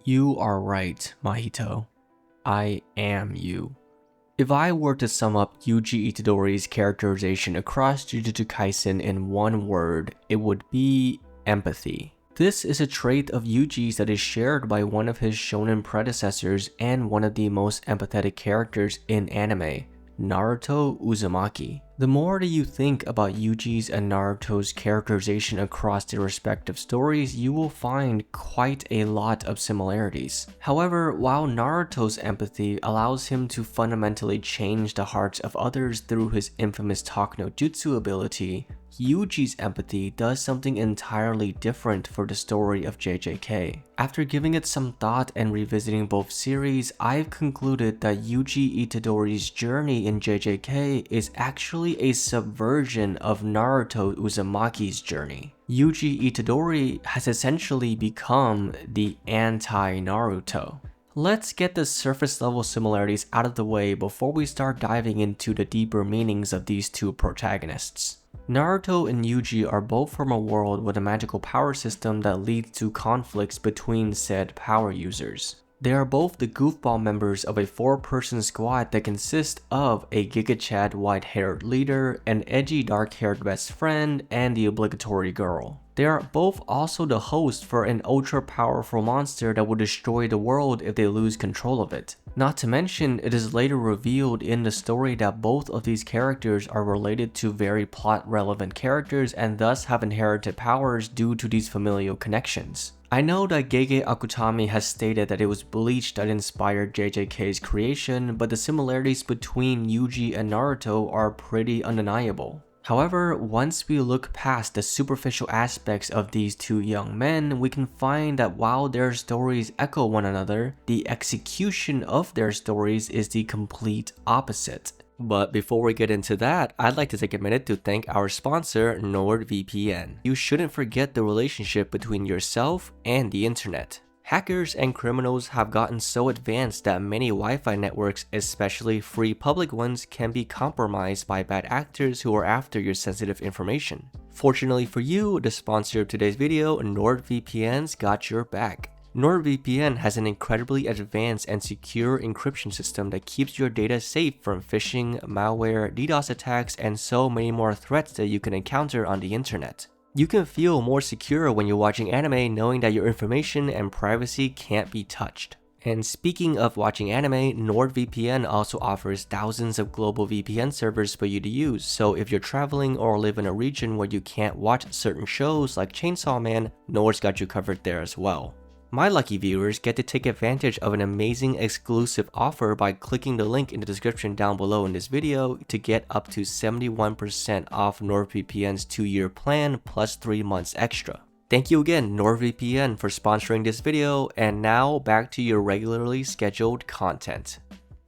You are right, Mahito. I am you. If I were to sum up Yuji Itadori's characterization across Jujutsu Kaisen in one word, it would be empathy. This is a trait of Yuji's that is shared by one of his shonen predecessors and one of the most empathetic characters in anime, Naruto Uzumaki. The more that you think about Yuji's and Naruto's characterization across their respective stories, you will find quite a lot of similarities. However, while Naruto's empathy allows him to fundamentally change the hearts of others through his infamous Talk no Jutsu ability, Yuji's empathy does something entirely different for the story of JJK. After giving it some thought and revisiting both series, I've concluded that Yuji Itadori's journey in JJK is actually a subversion of Naruto Uzumaki's journey. Yuji Itadori has essentially become the anti-Naruto. Let's get the surface level similarities out of the way before we start diving into the deeper meanings of these two protagonists. Naruto and Yuji are both from a world with a magical power system that leads to conflicts between said power users. They are both the goofball members of a 4-person squad that consists of a Giga Chad white-haired leader, an edgy dark-haired best friend, and the obligatory girl. They are both also the host for an ultra-powerful monster that will destroy the world if they lose control of it. Not to mention, it is later revealed in the story that both of these characters are related to very plot-relevant characters and thus have inherited powers due to these familial connections. I know that Gege Akutami has stated that it was Bleach that inspired JJK's creation, but the similarities between Yuji and Naruto are pretty undeniable. However, once we look past the superficial aspects of these two young men, we can find that while their stories echo one another, the execution of their stories is the complete opposite. But before we get into that, I'd like to take a minute to thank our sponsor, NordVPN. You shouldn't forget the relationship between yourself and the internet. Hackers and criminals have gotten so advanced that many Wi-Fi networks, especially free public ones, can be compromised by bad actors who are after your sensitive information. Fortunately for you, the sponsor of today's video, NordVPN's got your back. NordVPN has an incredibly advanced and secure encryption system that keeps your data safe from phishing, malware, DDoS attacks, and so many more threats that you can encounter on the internet. You can feel more secure when you're watching anime knowing that your information and privacy can't be touched. And speaking of watching anime, NordVPN also offers thousands of global VPN servers for you to use, so if you're traveling or live in a region where you can't watch certain shows like Chainsaw Man, Nord's got you covered there as well. My lucky viewers get to take advantage of an amazing exclusive offer by clicking the link in the description down below in this video to get up to 71% off NordVPN's 2-year plan plus 3 months extra. Thank you again, NordVPN, for sponsoring this video, and now back to your regularly scheduled content.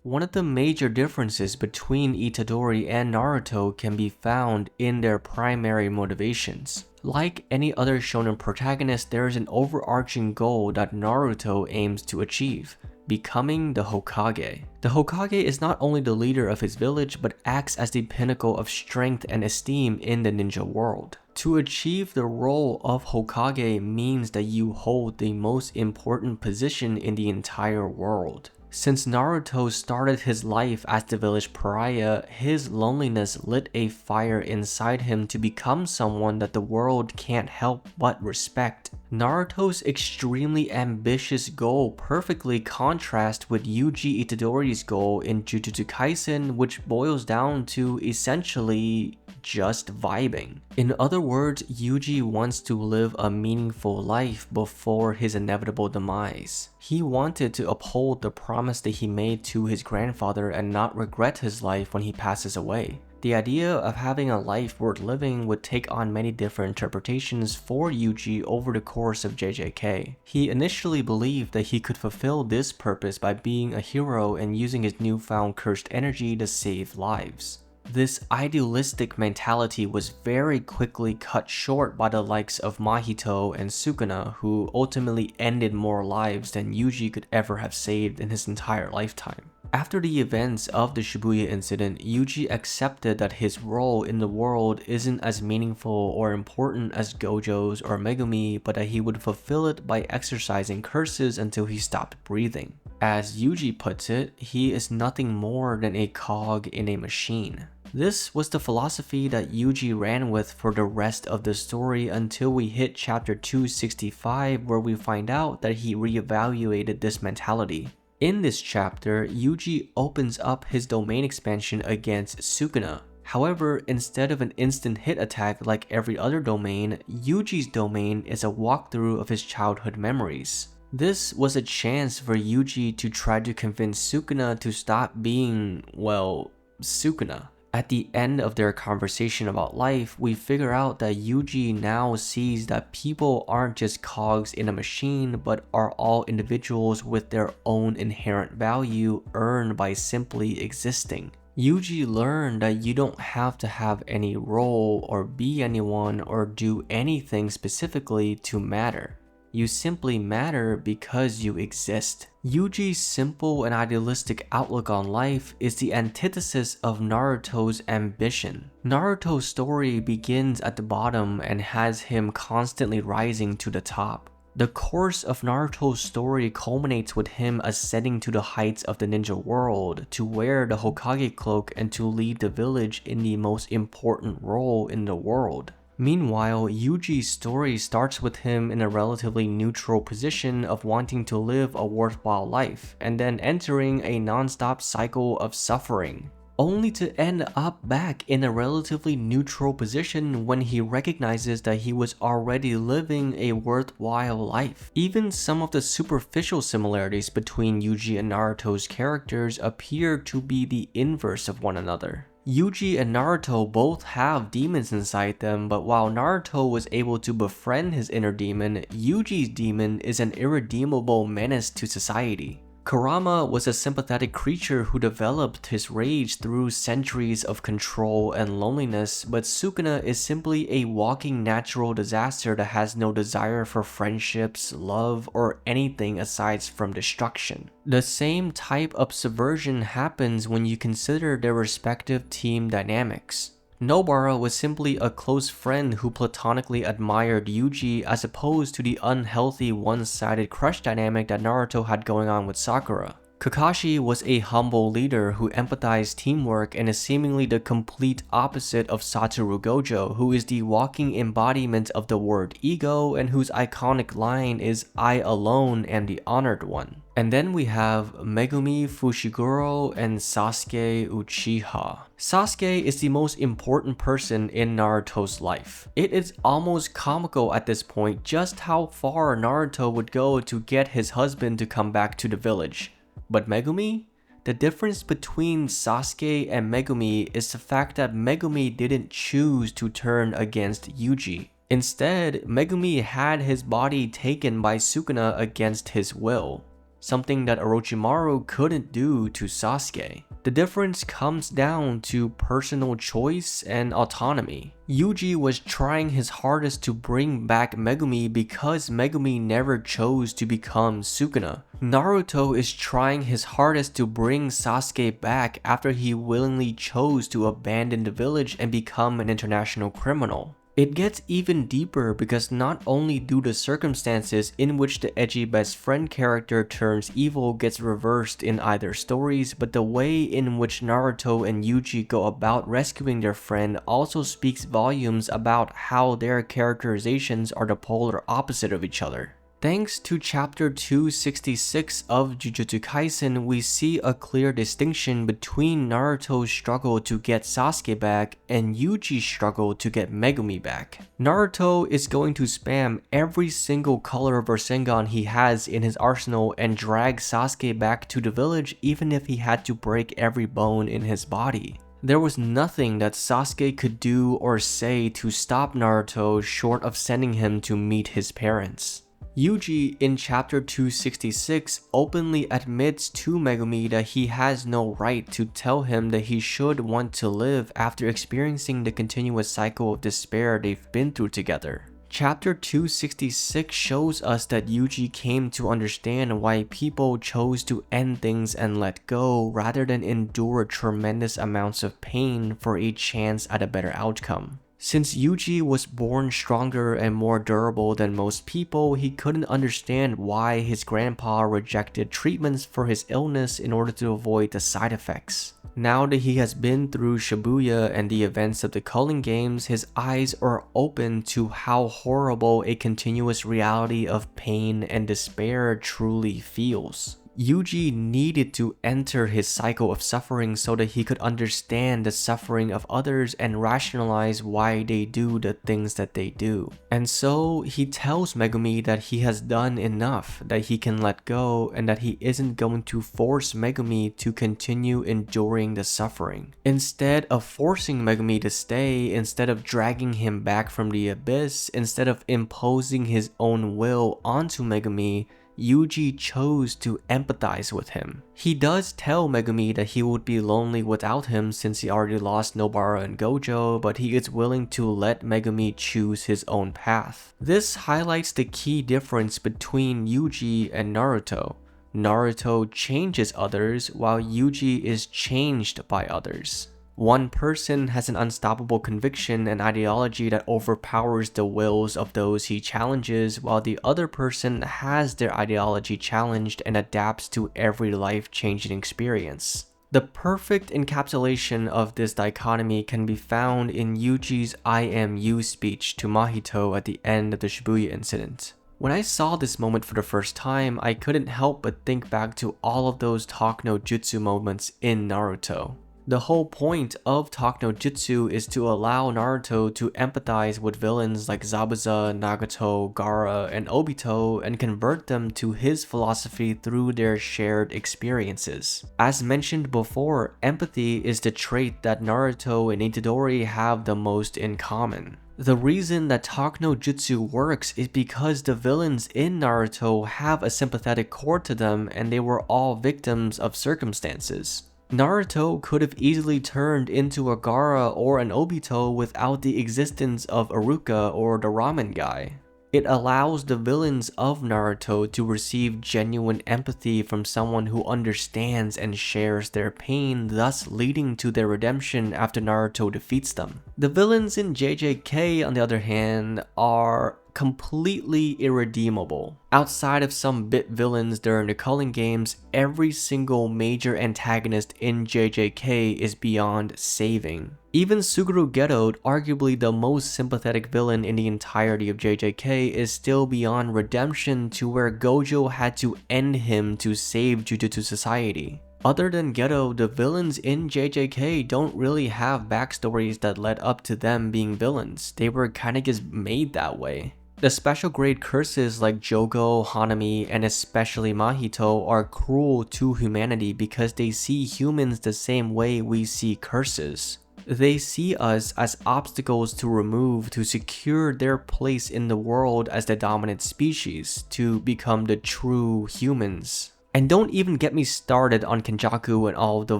One of the major differences between Itadori and Naruto can be found in their primary motivations. Like any other shonen protagonist, there is an overarching goal that Naruto aims to achieve: becoming the Hokage. The Hokage is not only the leader of his village, but acts as the pinnacle of strength and esteem in the ninja world. To achieve the role of Hokage means that you hold the most important position in the entire world. Since Naruto started his life as the village pariah, his loneliness lit a fire inside him to become someone that the world can't help but respect. Naruto's extremely ambitious goal perfectly contrasts with Yuji Itadori's goal in Jujutsu Kaisen, which boils down to essentially just vibing. In other words, Yuji wants to live a meaningful life before his inevitable demise. He wanted to uphold the promise that he made to his grandfather and not regret his life when he passes away. The idea of having a life worth living would take on many different interpretations for Yuji over the course of JJK. He initially believed that he could fulfill this purpose by being a hero and using his newfound cursed energy to save lives. This idealistic mentality was very quickly cut short by the likes of Mahito and Sukuna, who ultimately ended more lives than Yuji could ever have saved in his entire lifetime. After the events of the Shibuya incident, Yuji accepted that his role in the world isn't as meaningful or important as Gojo's or Megumi, but that he would fulfill it by exercising curses until he stopped breathing. As Yuji puts it, he is nothing more than a cog in a machine. This was the philosophy that Yuji ran with for the rest of the story until we hit chapter 265, where we find out that he reevaluated this mentality. In this chapter, Yuji opens up his domain expansion against Sukuna. However, instead of an instant hit attack like every other domain, Yuji's domain is a walkthrough of his childhood memories. This was a chance for Yuji to try to convince Sukuna to stop being, well, Sukuna. At the end of their conversation about life, we figure out that Yuji now sees that people aren't just cogs in a machine, but are all individuals with their own inherent value earned by simply existing. Yuji learned that you don't have to have any role or be anyone or do anything specifically to matter. You simply matter because you exist. Yuji's simple and idealistic outlook on life is the antithesis of Naruto's ambition. Naruto's story begins at the bottom and has him constantly rising to the top. The course of Naruto's story culminates with him ascending to the heights of the ninja world, to wear the Hokage cloak and to lead the village in the most important role in the world. Meanwhile, Yuji's story starts with him in a relatively neutral position of wanting to live a worthwhile life, and then entering a non-stop cycle of suffering, only to end up back in a relatively neutral position when he recognizes that he was already living a worthwhile life. Even some of the superficial similarities between Yuji and Naruto's characters appear to be the inverse of one another. Yuji and Naruto both have demons inside them, but while Naruto was able to befriend his inner demon, Yuji's demon is an irredeemable menace to society. Kurama was a sympathetic creature who developed his rage through centuries of control and loneliness, but Sukuna is simply a walking natural disaster that has no desire for friendships, love, or anything aside from destruction. The same type of subversion happens when you consider their respective team dynamics. Nobara was simply a close friend who platonically admired Yuji, as opposed to the unhealthy one-sided crush dynamic that Naruto had going on with Sakura. Kakashi was a humble leader who empathized teamwork and is seemingly the complete opposite of Satoru Gojo, who is the walking embodiment of the word ego and whose iconic line is "I alone am the honored one." And then we have Megumi Fushiguro and Sasuke Uchiha. Sasuke is the most important person in Naruto's life. It is almost comical at this point just how far Naruto would go to get his husband to come back to the village. But Megumi? The difference between Sasuke and Megumi is the fact that Megumi didn't choose to turn against Yuji. Instead, Megumi had his body taken by Sukuna against his will, something that Orochimaru couldn't do to Sasuke. The difference comes down to personal choice and autonomy. Yuji was trying his hardest to bring back Megumi because Megumi never chose to become Sukuna. Naruto is trying his hardest to bring Sasuke back after he willingly chose to abandon the village and become an international criminal. It gets even deeper because not only do the circumstances in which the edgy best friend character turns evil gets reversed in either stories, but the way in which Naruto and Yuji go about rescuing their friend also speaks volumes about how their characterizations are the polar opposite of each other. Thanks to chapter 266 of Jujutsu Kaisen, we see a clear distinction between Naruto's struggle to get Sasuke back and Yuji's struggle to get Megumi back. Naruto is going to spam every single color of Rasengan he has in his arsenal and drag Sasuke back to the village even if he had to break every bone in his body. There was nothing that Sasuke could do or say to stop Naruto short of sending him to meet his parents. Yuji, in chapter 266, openly admits to Megumi that he has no right to tell him that he should want to live after experiencing the continuous cycle of despair they've been through together. Chapter 266 shows us that Yuji came to understand why people chose to end things and let go rather than endure tremendous amounts of pain for a chance at a better outcome. Since Yuji was born stronger and more durable than most people, he couldn't understand why his grandpa rejected treatments for his illness in order to avoid the side effects. Now that he has been through Shibuya and the events of the Culling Games, his eyes are open to how horrible a continuous reality of pain and despair truly feels. Yuji needed to enter his cycle of suffering so that he could understand the suffering of others and rationalize why they do the things that they do. And so he tells Megumi that he has done enough, that he can let go, and that he isn't going to force Megumi to continue enduring the suffering. Instead of forcing Megumi to stay, instead of dragging him back from the abyss, instead of imposing his own will onto Megumi, Yuji chose to empathize with him. He does tell Megumi that he would be lonely without him since he already lost Nobara and Gojo, but he is willing to let Megumi choose his own path. This highlights the key difference between Yuji and Naruto. Naruto changes others while Yuji is changed by others. One person has an unstoppable conviction and ideology that overpowers the wills of those he challenges, while the other person has their ideology challenged and adapts to every life-changing experience. The perfect encapsulation of this dichotomy can be found in Yuji's I am you speech to Mahito at the end of the Shibuya incident. When I saw this moment for the first time, I couldn't help but think back to all of those talk no jutsu moments in Naruto. The whole point of Talk no Jutsu is to allow Naruto to empathize with villains like Zabuza, Nagato, Gaara, and Obito and convert them to his philosophy through their shared experiences. As mentioned before, empathy is the trait that Naruto and Itadori have the most in common. The reason that Talk no Jutsu works is because the villains in Naruto have a sympathetic core to them and they were all victims of circumstances. Naruto could have easily turned into a Gaara or an Obito without the existence of Iruka or the ramen guy. It allows the villains of Naruto to receive genuine empathy from someone who understands and shares their pain, thus leading to their redemption after Naruto defeats them. The villains in JJK, on the other hand, are completely irredeemable. Outside of some bit villains during the Culling Games, every single major antagonist in JJK is beyond saving. Even Suguru Geto, arguably the most sympathetic villain in the entirety of JJK, is still beyond redemption to where Gojo had to end him to save Jujutsu Society. Other than Geto, the villains in JJK don't really have backstories that led up to them being villains. They were kinda just made that way. The special grade curses like Jogo, Hanami, and especially Mahito are cruel to humanity because they see humans the same way we see curses. They see us as obstacles to remove to secure their place in the world as the dominant species, to become the true humans. And don't even get me started on Kenjaku and all the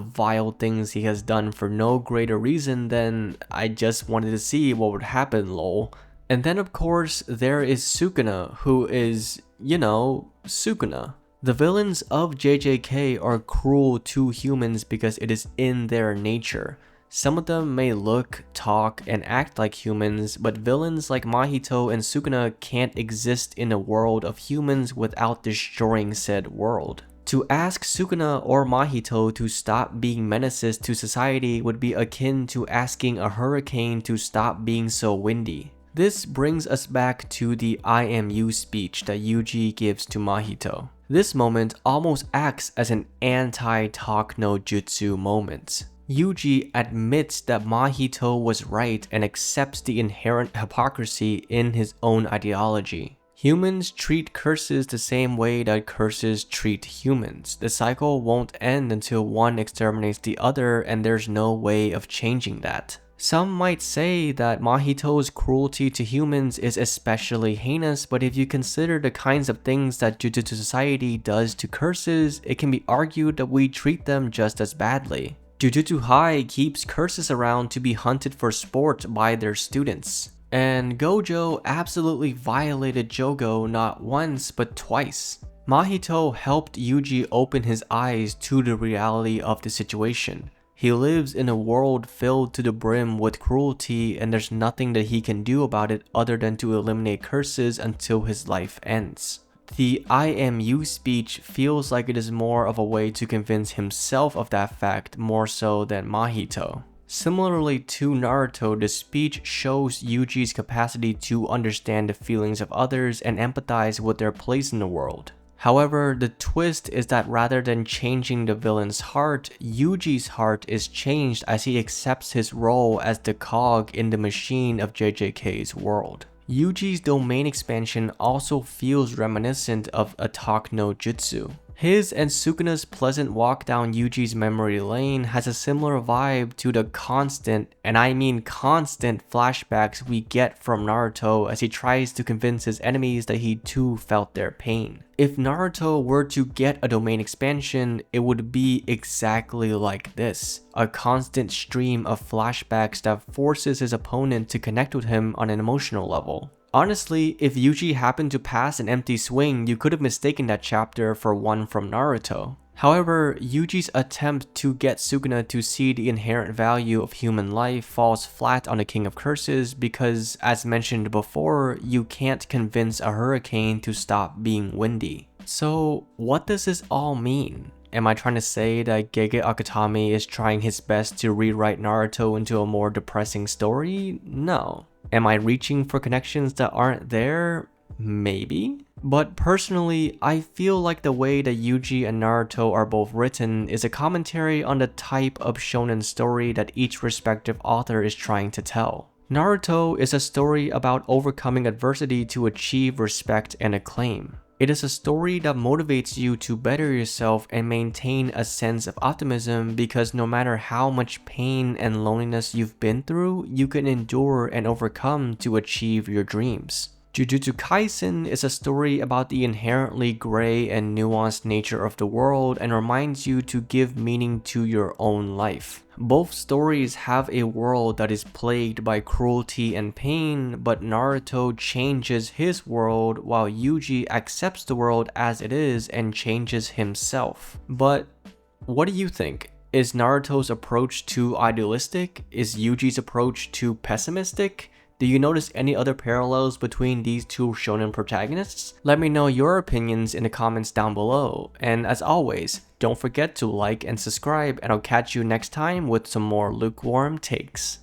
vile things he has done for no greater reason than I just wanted to see what would happen, lol. And then of course there is Sukuna, who is, Sukuna. The villains of JJK are cruel to humans because it is in their nature. Some of them may look, talk, and act like humans, but villains like Mahito and Sukuna can't exist in a world of humans without destroying said world. To ask Sukuna or Mahito to stop being menaces to society would be akin to asking a hurricane to stop being so windy. This brings us back to the I am you speech that Yuji gives to Mahito. This moment almost acts as an anti-Talk no Jutsu moment. Yuji admits that Mahito was right and accepts the inherent hypocrisy in his own ideology. Humans treat curses the same way that curses treat humans. The cycle won't end until one exterminates the other, and there's no way of changing that. Some might say that Mahito's cruelty to humans is especially heinous, but if you consider the kinds of things that Jujutsu Society does to curses, it can be argued that we treat them just as badly. Jujutsu High keeps curses around to be hunted for sport by their students. And Gojo absolutely violated Jogo not once but twice. Mahito helped Yuji open his eyes to the reality of the situation. He lives in a world filled to the brim with cruelty, and there's nothing that he can do about it other than to eliminate curses until his life ends. The I am you speech feels like it is more of a way to convince himself of that fact more so than Mahito. Similarly to Naruto, the speech shows Yuji's capacity to understand the feelings of others and empathize with their place in the world. However, the twist is that rather than changing the villain's heart, Yuji's heart is changed as he accepts his role as the cog in the machine of JJK's world. Yuji's domain expansion also feels reminiscent of Attack no Jutsu. His and Sukuna's pleasant walk down Yuji's memory lane has a similar vibe to the constant, and I mean constant, flashbacks we get from Naruto as he tries to convince his enemies that he too felt their pain. If Naruto were to get a domain expansion, it would be exactly like this. A constant stream of flashbacks that forces his opponent to connect with him on an emotional level. Honestly, if Yuji happened to pass an empty swing, you could have mistaken that chapter for one from Naruto. However, Yuji's attempt to get Sukuna to see the inherent value of human life falls flat on the King of Curses because, as mentioned before, you can't convince a hurricane to stop being windy. So, what does this all mean? Am I trying to say that Gege Akutami is trying his best to rewrite Naruto into a more depressing story? No. Am I reaching for connections that aren't there? Maybe. But personally, I feel like the way that Yuji and Naruto are both written is a commentary on the type of shonen story that each respective author is trying to tell. Naruto is a story about overcoming adversity to achieve respect and acclaim. It is a story that motivates you to better yourself and maintain a sense of optimism because no matter how much pain and loneliness you've been through, you can endure and overcome to achieve your dreams. Jujutsu Kaisen is a story about the inherently gray and nuanced nature of the world and reminds you to give meaning to your own life. Both stories have a world that is plagued by cruelty and pain, but Naruto changes his world while Yuji accepts the world as it is and changes himself. But what do you think? Is Naruto's approach too idealistic? Is Yuji's approach too pessimistic? Do you notice any other parallels between these two shonen protagonists? Let me know your opinions in the comments down below, and as always, don't forget to like and subscribe, and I'll catch you next time with some more lukewarm takes.